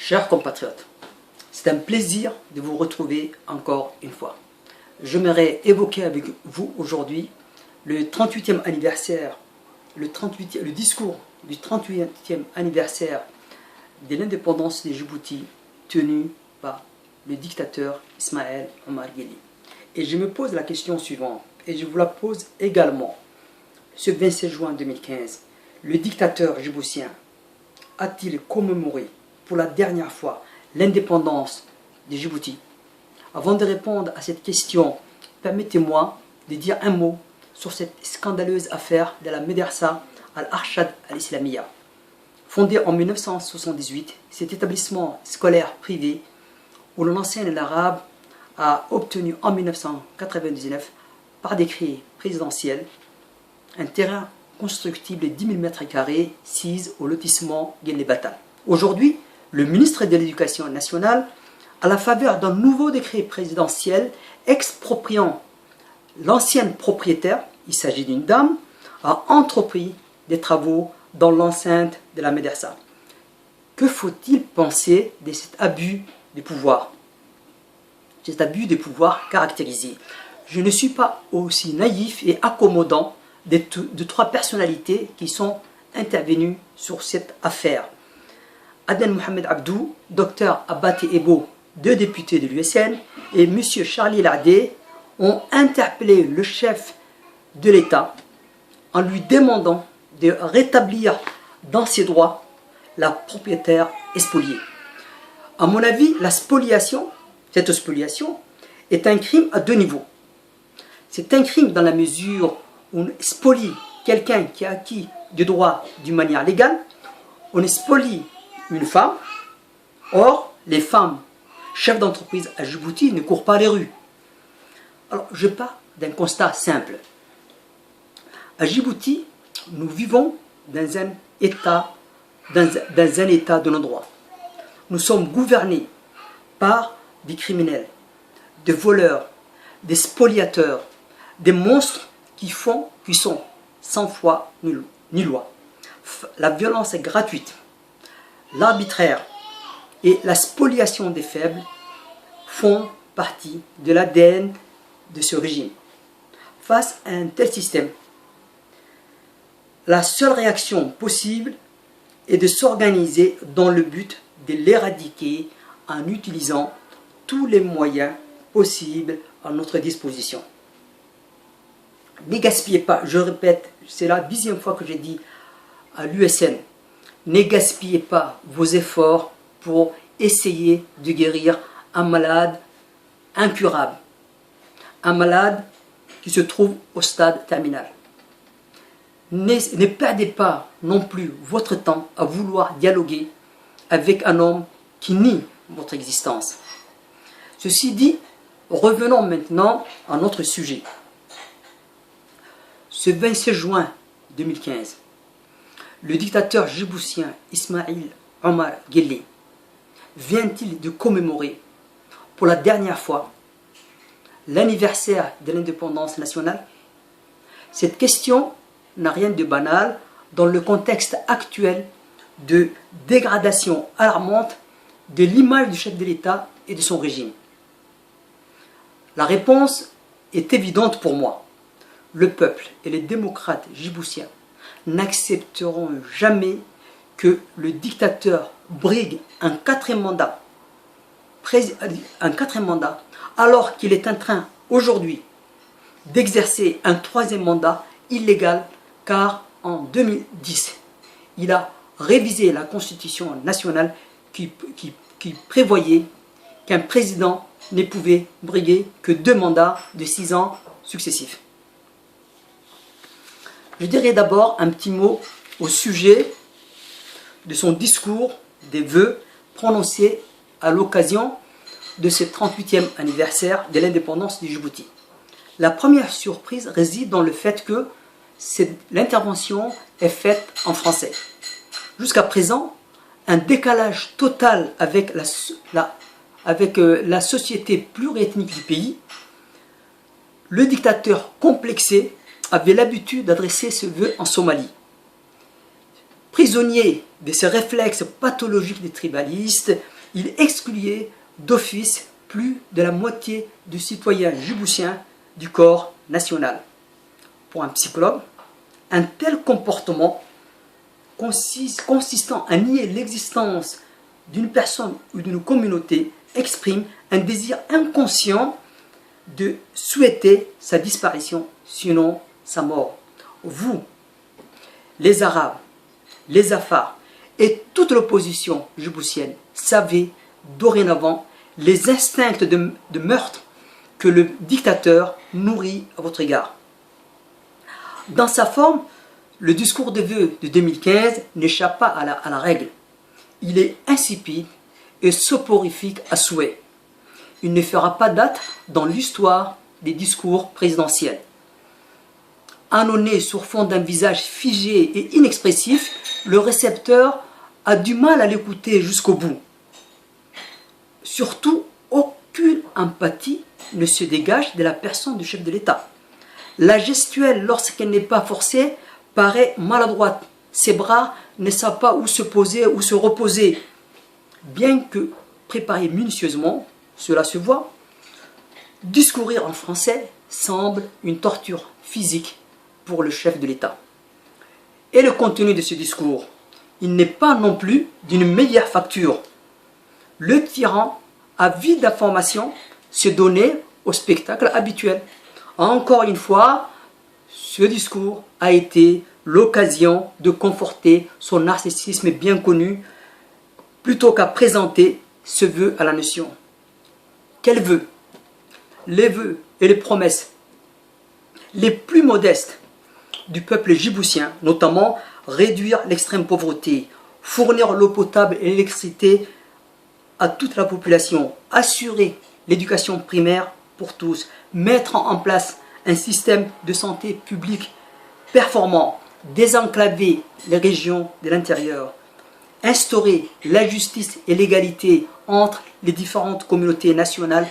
Chers compatriotes, c'est un plaisir de vous retrouver encore une fois. J'aimerais évoquer avec vous aujourd'hui le 38e anniversaire, le discours du 38e anniversaire de l'indépendance de Djibouti tenu par le dictateur Ismaël Omar Guelleh. Et je me pose la question suivante, et je vous la pose également. Ce 27 juin 2015, le dictateur djiboutien a-t-il commémoré pour la dernière fois l'indépendance de Djibouti? Avant de répondre à cette question, permettez-moi de dire un mot sur cette scandaleuse affaire de la Médersa Al-Arshad Al-Islamiyya. Fondé en 1978, cet établissement scolaire privé où l'on enseigne l'arabe a obtenu en 1999, par décret présidentiel, un terrain constructible de 10 000 m² sise au lotissement Guelleh-Batal. Aujourd'hui, le ministre de l'Éducation nationale, à la faveur d'un nouveau décret présidentiel expropriant l'ancienne propriétaire, il s'agit d'une dame, a entrepris des travaux dans l'enceinte de la Médersa. Que faut-il penser de cet abus de pouvoir? Cet abus de pouvoir caractérisé. Je ne suis pas aussi naïf et accommodant de trois personnalités qui sont intervenues sur cette affaire. Aden Mohamed Abdou, Dr Abaté Ebo, deux députés de l'USN, et M. Charlie Lardé ont interpellé le chef de l'État en lui demandant de rétablir dans ses droits la propriétaire spoliée. À mon avis, cette spoliation est un crime à deux niveaux. C'est un crime dans la mesure où on spolie quelqu'un qui a acquis des droits d'une manière légale, on spolie une femme. Or, les femmes chefs d'entreprise à Djibouti ne courent pas les rues. Alors, je pars d'un constat simple. À Djibouti, nous vivons dans un état de non-droit. Nous sommes gouvernés par des criminels, des voleurs, des spoliateurs, des monstres qui sont sans foi ni loi. La violence est gratuite, l'arbitraire et la spoliation des faibles font partie de l'ADN de ce régime. Face à un tel système, la seule réaction possible est de s'organiser dans le but de l'éradiquer en utilisant tous les moyens possibles à notre disposition. Ne gaspillez pas, je répète, c'est la 10e fois que j'ai dit à l'USN, ne gaspillez pas vos efforts pour essayer de guérir un malade incurable, un malade qui se trouve au stade terminal. Ne perdez pas non plus votre temps à vouloir dialoguer avec un homme qui nie votre existence. Ceci dit, revenons maintenant à notre sujet. Ce 27 juin 2015, le dictateur djiboutien Ismaël Omar Guelleh vient-il de commémorer pour la dernière fois l'anniversaire de l'indépendance nationale? Cette question n'a rien de banal dans le contexte actuel de dégradation alarmante de l'image du chef de l'État et de son régime. La réponse est évidente pour moi. Le peuple et les démocrates djiboutiens n'accepteront jamais que le dictateur brigue un quatrième mandat alors qu'il est en train aujourd'hui d'exercer un troisième mandat illégal, car en 2010, il a révisé la Constitution nationale qui prévoyait qu'un président ne pouvait briguer que 2 mandats de 6 ans successifs. Je dirais d'abord un petit mot au sujet de son discours des vœux prononcés à l'occasion de ce 38e anniversaire de l'indépendance du Djibouti. La première surprise réside dans le fait que l'intervention est faite en français. Jusqu'à présent, un décalage total avec la société pluriethnique du pays. Le dictateur complexé avait l'habitude d'adresser ce vœu en Somalie. Prisonnier de ces réflexes pathologiques des tribalistes, il excluait d'office plus de la moitié des citoyens djiboutiens du corps national. Pour un psychologue, un tel comportement consistant à nier l'existence d'une personne ou d'une communauté exprime un désir inconscient de souhaiter sa disparition, sinon sa mort. Vous, les Arabes, les Afars et toute l'opposition djiboutienne savez dorénavant les instincts de meurtre que le dictateur nourrit à votre égard. Dans sa forme, le discours de vœux de 2015 n'échappe pas à la règle. Il est insipide et soporifique à souhait. Il ne fera pas date dans l'histoire des discours présidentiels. Annonné sur fond d'un visage figé et inexpressif, le récepteur a du mal à l'écouter jusqu'au bout. Surtout, aucune empathie ne se dégage de la personne du chef de l'État. La gestuelle, lorsqu'elle n'est pas forcée, paraît maladroite. Ses bras ne savent pas où se poser ou se reposer. Bien que préparé minutieusement, cela se voit, discourir en français semble une torture physique pour le chef de l'État. Et le contenu de ce discours, il n'est pas non plus d'une meilleure facture. Le tyran, avide d'informations, se donnait au spectacle habituel. Encore une fois, ce discours a été l'occasion de conforter son narcissisme bien connu plutôt qu'à présenter ce vœu à la nation. Quels vœux? Les vœux et les promesses les plus modestes du peuple djiboutien, notamment réduire l'extrême pauvreté, fournir l'eau potable et l'électricité à toute la population, assurer l'éducation primaire pour tous, mettre en place un système de santé publique performant, désenclaver les régions de l'intérieur, instaurer la justice et l'égalité entre les différentes communautés nationales.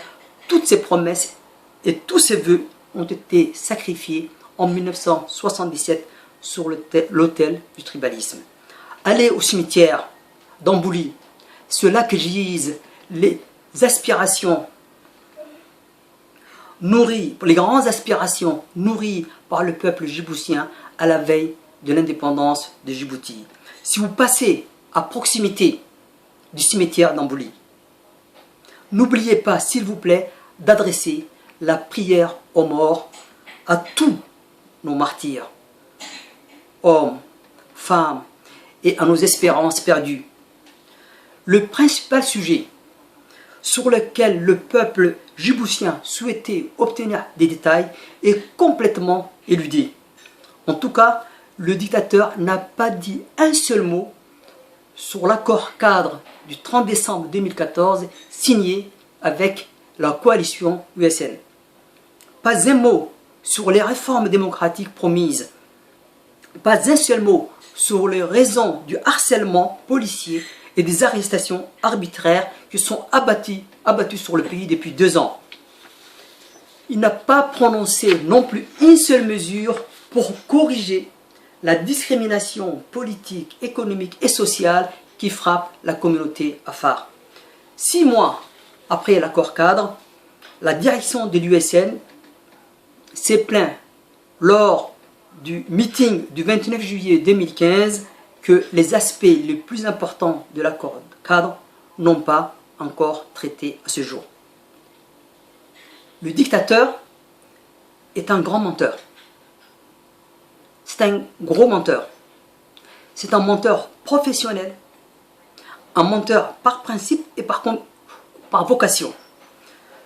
Toutes ces promesses et tous ces vœux ont été sacrifiés en 1977 sur l'autel du tribalisme. Allez au cimetière d'Ambouli, c'est là que gisent les aspirations nourries, les grandes aspirations nourries par le peuple djiboutien à la veille de l'indépendance de Djibouti. Si vous passez à proximité du cimetière d'Ambouli, n'oubliez pas, s'il vous plaît, d'adresser la prière aux morts, à tous nos martyrs, hommes, femmes, et à nos espérances perdues. Le principal sujet sur lequel le peuple djiboutien souhaitait obtenir des détails est complètement éludé. En tout cas, le dictateur n'a pas dit un seul mot sur l'accord cadre du 30 décembre 2014 signé avec la coalition USN. Pas un mot sur les réformes démocratiques promises. Pas un seul mot sur les raisons du harcèlement policier et des arrestations arbitraires qui sont abattues sur le pays depuis 2 ans. Il n'a pas prononcé non plus une seule mesure pour corriger la discrimination politique, économique et sociale qui frappe la communauté afar. 6 mois après l'accord cadre, la direction de l'USN s'est plaint lors du meeting du 29 juillet 2015 que les aspects les plus importants de l'accord cadre n'ont pas encore traité à ce jour. Le dictateur est un grand menteur. C'est un gros menteur. C'est un menteur professionnel, un menteur par principe et par vocation.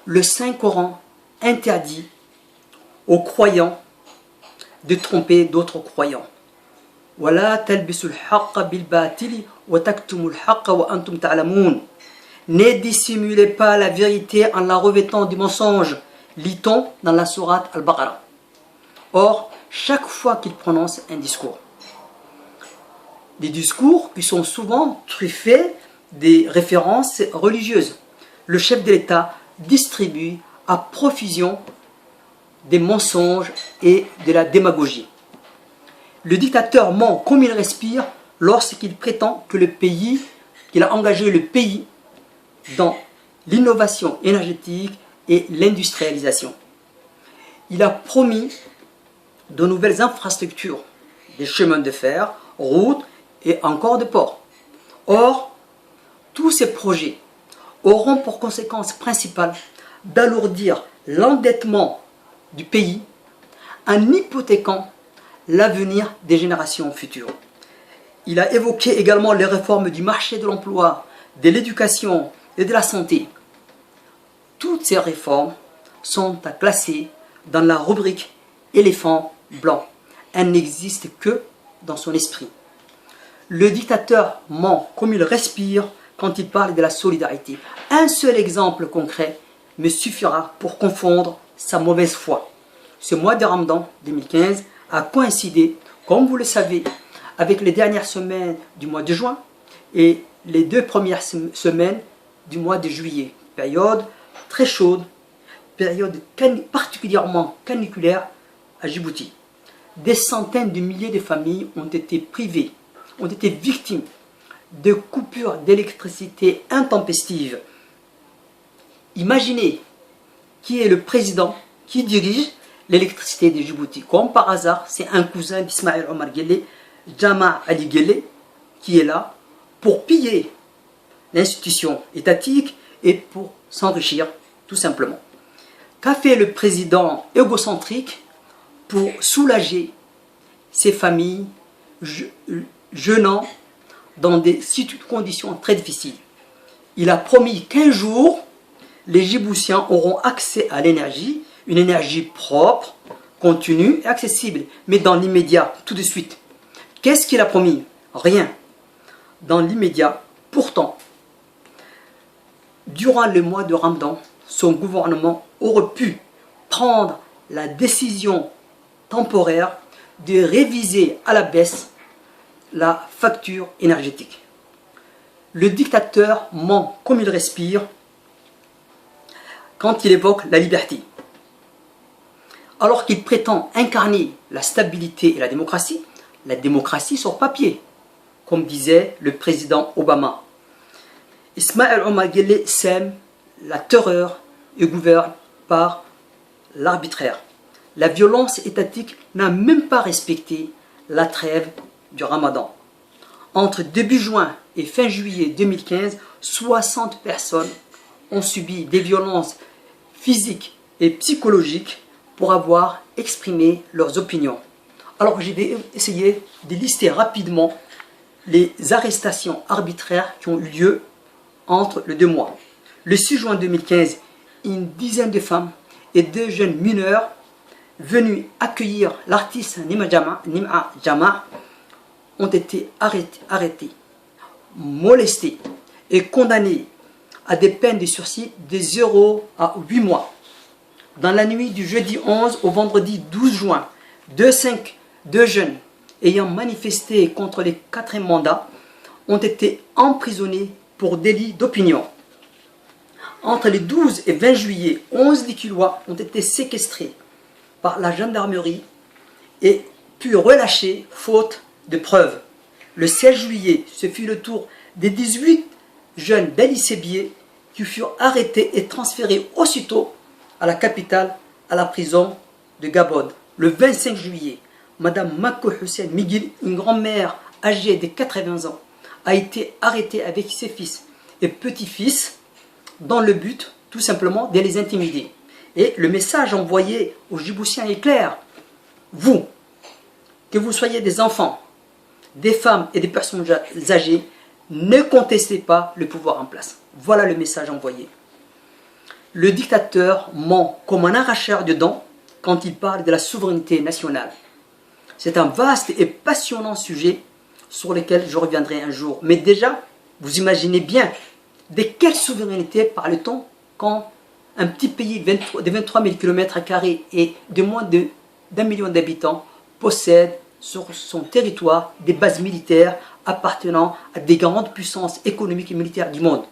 Le Saint-Coran interdit aux croyants de tromper d'autres croyants. وَلَا تَلْبِسُوا الْحَقَّ بِالْبَاطِلِ وَتَكْتُمُوا الْحَقَّ وَأَنْتُمْ تَعْلَمُونَ. Ne dissimulez pas la vérité en la revêtant du mensonge, lit-on dans la sourate Al-Baqarah. Or, chaque fois qu'il prononce un discours, des discours qui sont souvent truffés des références religieuses, le chef de l'État distribue à profusion des mensonges et de la démagogie. Le dictateur ment comme il respire lorsqu'il prétend que le pays, qu'il a engagé le pays dans l'innovation énergétique et l'industrialisation. Il a promis de nouvelles infrastructures, des chemins de fer, routes et encore des ports. Or, tous ces projets auront pour conséquence principale d'alourdir l'endettement du pays en hypothéquant l'avenir des générations futures. Il a évoqué également les réformes du marché de l'emploi, de l'éducation et de la santé. Toutes ces réformes sont à classer dans la rubrique éléphant blanc. Elles n'existent que dans son esprit. Le dictateur ment comme il respire quand il parle de la solidarité. Un seul exemple concret me suffira pour confondre sa mauvaise foi. Ce mois de Ramadan 2015 a coïncidé, comme vous le savez, avec les dernières semaines du mois de juin et les 2 premières semaines du mois de juillet. Période très chaude, période particulièrement caniculaire à Djibouti. Des centaines de milliers de familles ont été privées, ont été victimes de coupures d'électricité intempestives. Imaginez qui est le président qui dirige l'électricité de Djibouti. Comme par hasard, c'est un cousin d'Ismaël Omar Guelleh, Jama Ali Guelleh, qui est là pour piller l'institution étatique et pour s'enrichir tout simplement. Qu'a fait le président égocentrique pour soulager ces familles jeûnant dans des conditions très difficiles? Il a promis qu'un jour, les Djiboutiens auront accès à l'énergie, une énergie propre, continue et accessible. Mais dans l'immédiat, tout de suite, qu'est-ce qu'il a promis? Rien. Dans l'immédiat, pourtant, durant le mois de Ramadan, son gouvernement aurait pu prendre la décision temporaire de réviser à la baisse la facture énergétique. Le dictateur ment comme il respire quand il évoque la liberté. Alors qu'il prétend incarner la stabilité et la démocratie sur papier, comme disait le président Obama. Ismaël Omar Guelleh sème la terreur et gouverne par l'arbitraire. La violence étatique n'a même pas respecté la trêve du Ramadan. Entre début juin et fin juillet 2015, 60 personnes ont subi des violences physiques et psychologiques pour avoir exprimé leurs opinions. Alors je vais essayer de lister rapidement les arrestations arbitraires qui ont eu lieu entre les 2 mois. Le 6 juin 2015, une dizaine de femmes et 2 jeunes mineurs venus accueillir l'artiste Nima Jama ont été arrêtés, molestés et condamnés à des peines de sursis de 0 à 8 mois. Dans la nuit du jeudi 11 au vendredi 12 juin, 2 jeunes ayant manifesté contre les 4e mandats ont été emprisonnés pour délit d'opinion. Entre les 12 et 20 juillet, 11 Liculois ont été séquestrés par la gendarmerie et puis relâchés faute de preuves. Le 16 juillet, ce fut le tour des 18 jeunes d'Ali Sébié qui furent arrêtés et transférés aussitôt à la capitale, à la prison de Gabon. Le 25 juillet, Madame Mako Hussein Miguel, une grand-mère âgée de 80 ans, a été arrêtée avec ses fils et petits-fils dans le but tout simplement de les intimider. Et le message envoyé aux Djiboutiens est clair. Vous, que vous soyez des enfants, des femmes et des personnes âgées, ne contestez pas le pouvoir en place. Voilà le message envoyé. Le dictateur ment comme un arracheur de dents quand il parle de la souveraineté nationale. C'est un vaste et passionnant sujet sur lequel je reviendrai un jour. Mais déjà, vous imaginez bien de quelle souveraineté parle-t-on quand un petit pays de 23 000 km² et de moins d'1 million d'habitants possède sur son territoire des bases militaires appartenant à des grandes puissances économiques et militaires du monde.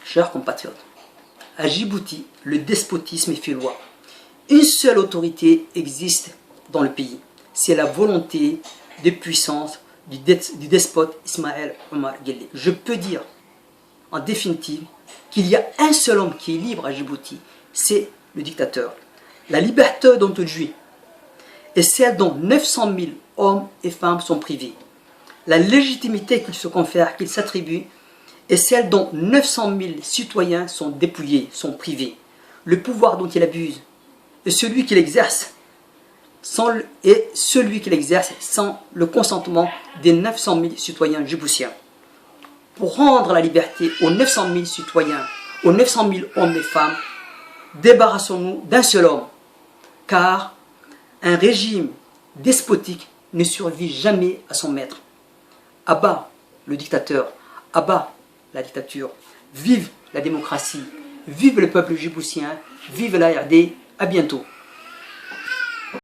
Chers compatriotes, à Djibouti, le despotisme est fait loi. Une seule autorité existe dans le pays. C'est la volonté de puissance du despote Ismaël Omar Guelleh. Je peux dire en définitive, qu'il y a un seul homme qui est libre à Djibouti, c'est le dictateur. La liberté dont il jouit est celle dont 900 000 hommes et femmes sont privés. La légitimité qu'il se confère, qu'il s'attribue, est celle dont 900 000 citoyens sont dépouillés, sont privés. Le pouvoir dont il abuse est celui qu'il exerce sans le consentement des 900 000 citoyens djiboutiens. Pour rendre la liberté aux 900 000 citoyens, aux 900 000 hommes et femmes, débarrassons-nous d'un seul homme, car un régime despotique ne survit jamais à son maître. À bas le dictateur, à bas la dictature, vive la démocratie, vive le peuple djiboutien, vive la RD, à bientôt.